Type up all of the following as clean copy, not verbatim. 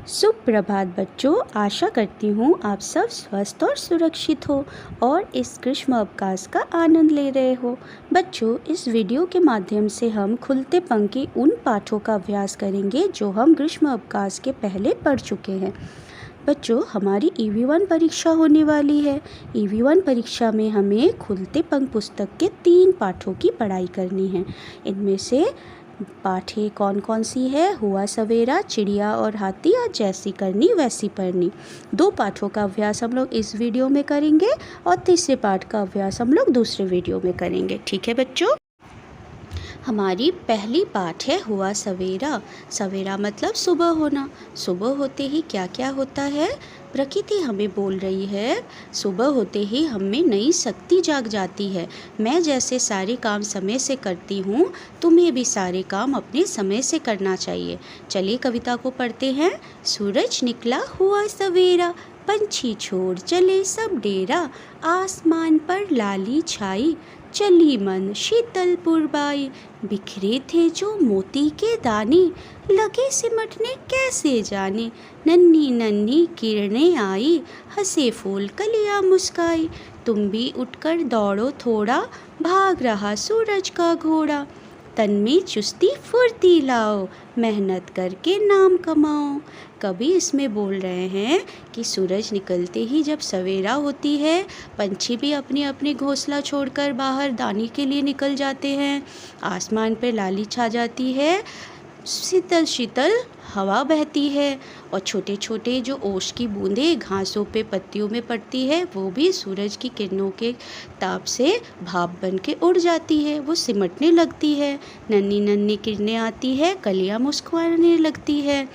सुप्रभात बच्चों, आशा करती हूँ आप सब स्वस्थ और सुरक्षित हो और इस ग्रीष्म अवकाश का आनंद ले रहे हो। बच्चों, इस वीडियो के माध्यम से हम खुलते पंख के उन पाठों का अभ्यास करेंगे जो हम ग्रीष्म अवकाश के पहले पढ़ चुके हैं। बच्चों, हमारी EV1 परीक्षा होने वाली है। EV1 परीक्षा में हमें खुलते पंख पुस्तक के 3 पाठों की पढ़ाई करनी है। इनमें से पाठे कौन कौन सी है? हुआ सवेरा, चिड़िया और हाथी और जैसी करनी वैसी पढ़नी। 2 पाठों का अभ्यास हम लोग इस वीडियो में करेंगे और तीसरे पाठ का अभ्यास हम लोग दूसरे वीडियो में करेंगे। ठीक है बच्चों? हमारी पहली पाठ है हुआ सवेरा। सवेरा मतलब सुबह होना। सुबह होते ही क्या क्या होता है? प्रकृति हमें बोल रही है, सुबह होते ही हम में नई शक्ति जाग जाती है। मैं जैसे सारे काम समय से करती हूँ, तुम्हें भी सारे काम अपने समय से करना चाहिए। चलिए कविता को पढ़ते हैं। सूरज निकला हुआ सवेरा, पंछी छोड़ चले सब डेरा, आसमान पर लाली छाई, चली मन शीतल पुरबाई, बिखरे थे जो मोती के दाने, लगे सिमटने कैसे जाने, नन्ही नन्ही किरणें आई, हंसे फूल कलियां मुस्काई, तुम भी उठकर दौड़ो थोड़ा, भाग रहा सूरज का घोड़ा, तन में चुस्ती फुर्ती लाओ, मेहनत करके नाम कमाओ। कभी इसमें बोल रहे हैं कि सूरज निकलते ही जब सवेरा होती है, पंछी भी अपनी अपनी घोंसला छोड़कर बाहर दाने के लिए निकल जाते हैं, आसमान पर लाली छा जाती है, शीतल शीतल हवा बहती है और छोटे छोटे जो ओस की बूंदें घासों पे पत्तियों में पड़ती है, वो भी सूरज की किरणों के ताप से भाप बन के उड़ जाती है, वो सिमटने लगती है, नन्ही नन्ही किरणें आती है, कलियां मुस्कुराने लगती है।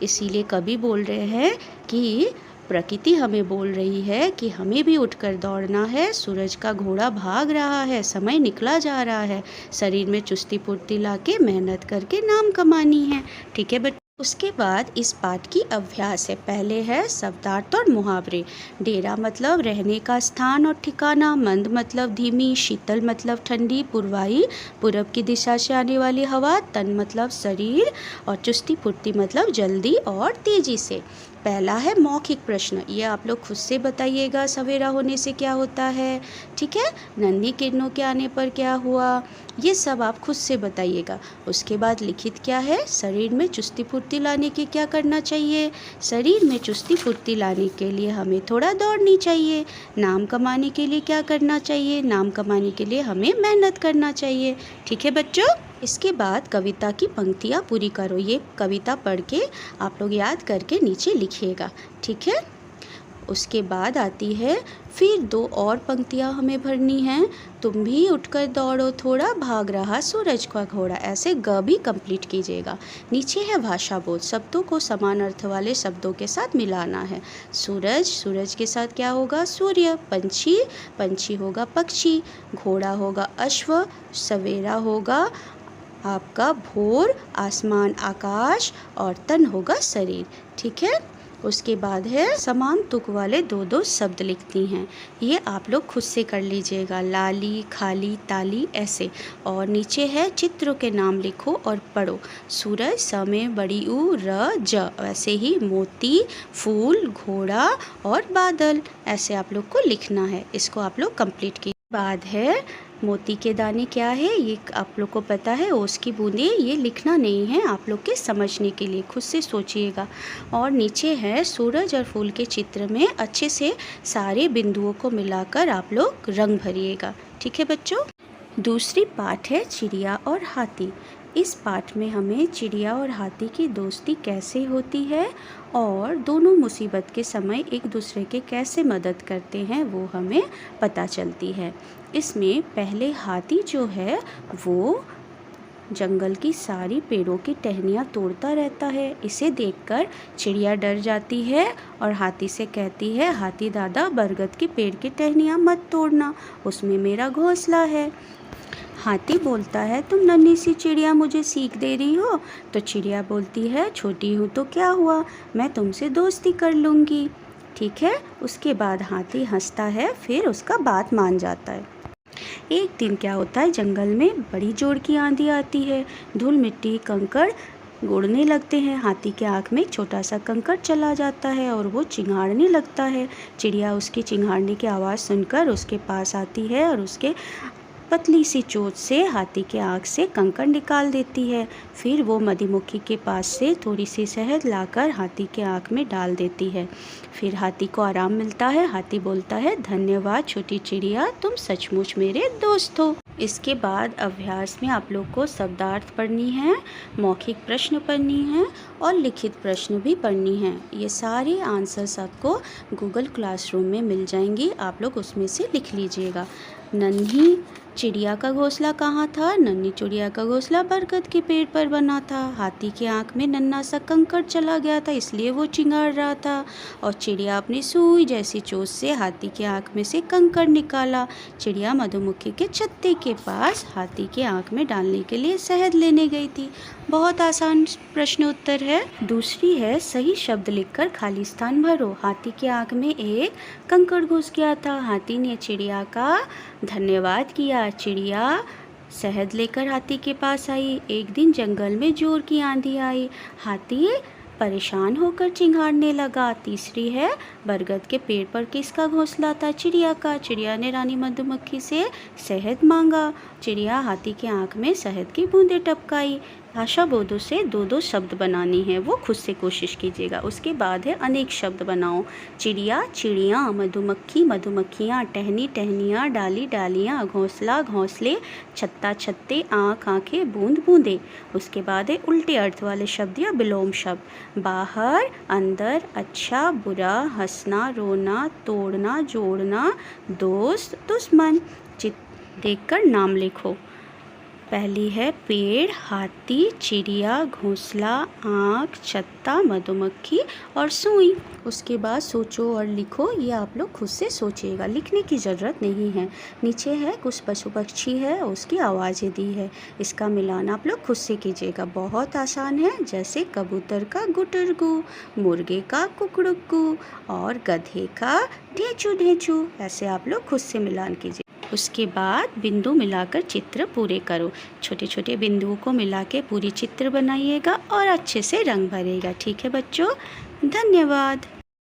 इसीलिए कवि बोल रहे हैं कि प्रकृति हमें बोल रही है कि हमें भी उठकर दौड़ना है, सूरज का घोड़ा भाग रहा है, समय निकला जा रहा है, शरीर में चुस्ती फुर्ती लाके मेहनत करके नाम कमानी है। ठीक है बच्चों? उसके बाद इस पाठ की अभ्यास है। पहले है शब्दार्थ और मुहावरे। डेरा मतलब रहने का स्थान और ठिकाना, मंद मतलब धीमी, शीतल मतलब ठंडी, पूर्वाई पूरब की दिशा से आने वाली हवा, तन मतलब शरीर और चुस्ती फुर्ती मतलब जल्दी और तेजी से। पहला है मौखिक प्रश्न, ये आप लोग खुद से बताइएगा सवेरा होने से क्या होता है। ठीक है? नन्ही किरणों के आने पर क्या हुआ, ये सब आप खुद से बताइएगा। उसके बाद लिखित क्या है? शरीर में चुस्ती फुर्ती लाने के क्या करना चाहिए? शरीर में चुस्ती फुर्ती लाने के लिए हमें थोड़ा दौड़नी चाहिए। नाम कमाने के लिए क्या करना चाहिए? नाम कमाने के लिए हमें मेहनत करना चाहिए। ठीक है बच्चों? इसके बाद कविता की पंक्तियाँ पूरी करो। ये कविता पढ़ के आप लोग याद करके नीचे लिखिएगा। ठीक है? उसके बाद आती है फिर 2 और पंक्तियाँ हमें भरनी हैं। तुम भी उठकर दौड़ो थोड़ा, भाग रहा सूरज का घोड़ा। ऐसे ग भी कंप्लीट कीजिएगा। नीचे है भाषा बोध, शब्दों को समान अर्थ वाले शब्दों के साथ मिलाना है। सूरज, सूरज के साथ क्या होगा? सूर्य। पंछी, पंछी होगा पक्षी। घोड़ा होगा अश्व। सवेरा होगा आपका भोर, आसमान आकाश और तन होगा शरीर। ठीक है? उसके बाद है समान तुक वाले 2-2 शब्द लिखती हैं। ये आप लोग खुद से कर लीजिएगा, लाली, खाली, ताली ऐसे। और नीचे है चित्रों के नाम लिखो और पढ़ो। सूरज, समय, बड़ी ऊ, र, ज। वैसे ही मोती, फूल, घोड़ा और बादल, ऐसे आप लोग को लिखना है। इसको आप लोग कंप्लीट कीजिए। बाद है मोती के दाने क्या है, ये आप लोग को पता है। ओस की बूंदें, ये लिखना नहीं है, आप लोग के समझने के लिए खुद से सोचिएगा। और नीचे है सूरज और फूल के चित्र में अच्छे से सारे बिंदुओं को मिलाकर आप लोग रंग भरिएगा। ठीक है बच्चों? दूसरी पाठ है चिड़िया और हाथी। इस पाठ में हमें चिड़िया और हाथी की दोस्ती कैसे होती है और दोनों मुसीबत के समय एक दूसरे के कैसे मदद करते हैं, वो हमें पता चलती है। इसमें पहले हाथी जो है वो जंगल की सारी पेड़ों की टहनियाँ तोड़ता रहता है। इसे देखकर चिड़िया डर जाती है और हाथी से कहती है, हाथी दादा, बरगद के पेड़ की टहनियाँ मत तोड़ना, उसमें मेरा घोंसला है। हाथी बोलता है, तुम नन्ही सी चिड़िया मुझे सीख दे रही हो। तो चिड़िया बोलती है, छोटी हूँ तो क्या हुआ, मैं तुमसे दोस्ती कर लूँगी। ठीक है? उसके बाद हाथी हंसता है, फिर उसका बात मान जाता है। एक दिन क्या होता है, जंगल में बड़ी जोर की आंधी आती है। धूल मिट्टी कंकड़ गुड़ने लगते हैं। हाथी के आँख में छोटा सा कंकड़ चला जाता है और वो चिंगाड़ने लगता है। चिड़िया उसकी चिंगाड़ने की आवाज़ सुनकर उसके पास आती है और उसके पतली सी चोंच से हाथी के आँख से कंकड़ निकाल देती है। फिर वो मधुमक्खी के पास से थोड़ी सी शहद लाकर हाथी के आँख में डाल देती है। फिर हाथी को आराम मिलता है। हाथी बोलता है, धन्यवाद छोटी चिड़िया, तुम सचमुच मेरे दोस्त हो। इसके बाद अभ्यास में आप लोग को शब्दार्थ पढ़नी है, मौखिक प्रश्न पढ़नी है और लिखित प्रश्न भी पढ़नी है। ये सारे आंसर्स आपको गूगल क्लासरूम में मिल जाएंगी, आप लोग उसमें से लिख लीजिएगा। नन्ही चिड़िया का घोंसला कहाँ था? नन्ही चिड़िया का घोंसला बरगद के पेड़ पर बना था। हाथी की आँख में नन्हा सा कंकड़ चला गया था, इसलिए वो चिंगाड़ रहा था। और चिड़िया अपनी सुई जैसी चोंच से हाथी की आँख में से कंकड़ निकाला। चिड़िया मधुमक्खी के छत्ते के पास हाथी की आँख में डालने के लिए शहद लेने गई थी। बहुत आसान प्रश्न उत्तर है। दूसरी है, सही शब्द लिखकर खाली स्थान भरो। हाथी की आँख में एक कंकड़ घुस गया था। हाथी ने चिड़िया का धन्यवाद किया। चिड़िया शहद लेकर हाथी के पास आई। एक दिन जंगल में जोर की आंधी आई। हाथी परेशान होकर चिंगाड़ने लगा। तीसरी है, बरगद के पेड़ पर किसका घोंसला था? चिड़िया का। चिड़िया ने रानी मधुमक्खी से शहद मांगा। चिड़िया हाथी के आँख में शहद की बूंदें टपकाई। भाषा बोधों से दो दो शब्द बनानी है, वो खुद से कोशिश कीजिएगा। उसके बाद है अनेक शब्द बनाओ। चिड़िया चिड़ियाँ, मधुमक्खी मधुमक्खियाँ, टहनी टहनियाँ, डाली डालियाँ, घोंसला घोंसले, छत्ता छत्ते, आँख आँखें, बूंद बूंदे। उसके बाद है उल्टे अर्थ वाले शब्द या विलोम शब्द। बाहर, अंदर, अच्छा बुरा, हंसना रोना, तोड़ना जोड़ना, दोस्त दुश्मन। चित्र देखकर नाम लिखो। पहली है पेड़, हाथी, चिड़िया, घोंसला, आँख, छत्ता, मधुमक्खी और सुई। उसके बाद सोचो और लिखो। ये आप लोग खुद से सोचिएगा, लिखने की ज़रूरत नहीं है। नीचे है कुछ पशु पक्षी है, उसकी आवाज़ें दी है, इसका मिलान आप लोग खुद से कीजिएगा। बहुत आसान है, जैसे कबूतर का गुटरगू, मुर्गे का कुकड़ुक्कू और गधे का ढेंचू ढेंचू। ऐसे आप लोग खुद से मिलान कीजिए। उसके बाद बिंदु मिलाकर चित्र पूरे करो। छोटे छोटे बिंदुओं को मिला के पूरी चित्र बनाइएगा और अच्छे से रंग भरिएगा। ठीक है बच्चों, धन्यवाद।